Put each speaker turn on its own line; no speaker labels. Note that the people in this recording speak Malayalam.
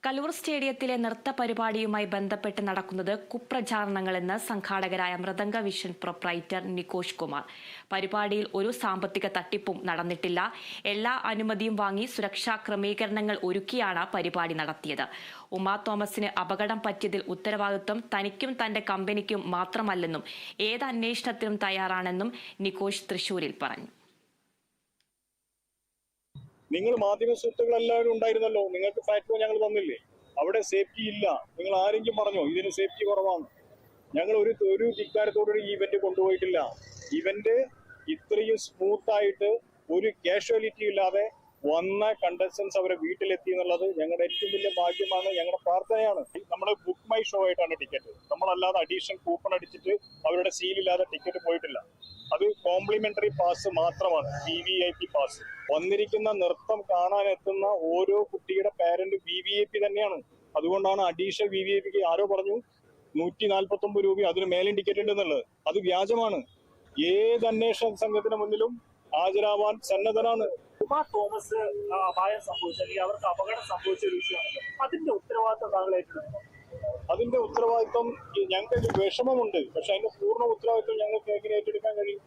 കലൂർ സ്റ്റേഡിയത്തിലെ നൃത്ത പരിപാടിയുമായി ബന്ധപ്പെട്ട് നടക്കുന്നത് കുപ്രചാരണങ്ങളെന്ന് സംഘാടകരായ മൃദംഗ വിഷൻ പ്രൊപ്രൈറ്റർ നികോഷ് കുമാർ. പരിപാടിയിൽ ഒരു സാമ്പത്തിക തട്ടിപ്പും നടന്നിട്ടില്ല. എല്ലാ അനുമതിയും വാങ്ങി സുരക്ഷാ ക്രമീകരണങ്ങൾ ഒരുക്കിയാണ് പരിപാടി നടത്തിയത്. ഉമാ തോമസിന് അപകടം പറ്റിയതിൽ ഉത്തരവാദിത്വം തനിക്കും തന്റെ കമ്പനിക്കും മാത്രമല്ലെന്നും ഏത് അന്വേഷണത്തിനും തയ്യാറാണെന്നും നികോഷ് തൃശൂരിൽ പറഞ്ഞു.
നിങ്ങൾ മാധ്യമ സുഹൃത്തുക്കൾ എല്ലാവരും ഉണ്ടായിരുന്നല്ലോ, നിങ്ങൾക്ക് ഫാക്ടറി ഞങ്ങൾ തന്നില്ലേ? അവിടെ സേഫ്റ്റി ഇല്ല. നിങ്ങൾ ആരെങ്കിലും പറഞ്ഞോ ഇതിന് സേഫ്റ്റി കുറവാണ്? ഞങ്ങൾ ഒരു ധിക്കാരത്തോടൊരു ഈവന്റ് കൊണ്ടുപോയിട്ടില്ല. ഇവന്റ് ഇത്രയും സ്മൂത്ത് ആയിട്ട് ഒരു കാഷ്വാലിറ്റി ഇല്ലാതെ വന്ന കണ്ടസ്റ്റൻസ് അവരെ വീട്ടിലെത്തി എന്നുള്ളത് ഞങ്ങളുടെ ഏറ്റവും വലിയ ഭാഗ്യമാണ്, ഞങ്ങളുടെ പ്രാർത്ഥനയാണ്. നമ്മൾ ബുക്ക് മൈ ഷോ ആയിട്ടാണ് ടിക്കറ്റ്. നമ്മളല്ലാതെ അഡീഷണൽ കൂപ്പൺ അടിച്ചിട്ട് അവരുടെ സീലില്ലാതെ ടിക്കറ്റ് പോയിട്ടില്ല. അത് കോംപ്ലിമെന്ററി പാസ് മാത്രമാണ്, VVIP പാസ്. വന്നിരിക്കുന്ന നൃത്തം കാണാനെത്തുന്ന ഓരോ കുട്ടിയുടെ പാരന്റ് VVIP തന്നെയാണ്. അതുകൊണ്ടാണ് അഡീഷണൽ VVIPക്ക് ആരോ പറഞ്ഞു 149 രൂപ അതിന് മേലും ടിക്കറ്റ് ഉണ്ടെന്നുള്ളത്. അത് വ്യാജമാണ്. ഏത് അന്വേഷണ സംഘത്തിന് മുന്നിലും ഹാജരാവാൻ സന്നദ്ധനാണ്.
ഉമാ തോമസ് അപായം സംഭവിച്ച അല്ലെങ്കിൽ അവർക്ക് അപകടം സംഭവിച്ച ഒരു വിഷയമാണല്ലോ, അതിന്റെ ഉത്തരവാദിത്വം താങ്കൾ ഏറ്റെടുക്കുന്നു?
അതിന്റെ ഉത്തരവാദിത്വം ഞങ്ങൾക്ക് വിഷമമുണ്ട്, പക്ഷെ അതിന്റെ പൂർണ്ണ ഉത്തരവാദിത്വം ഞങ്ങൾക്ക് എങ്ങനെ ഏറ്റെടുക്കാൻ കഴിയും?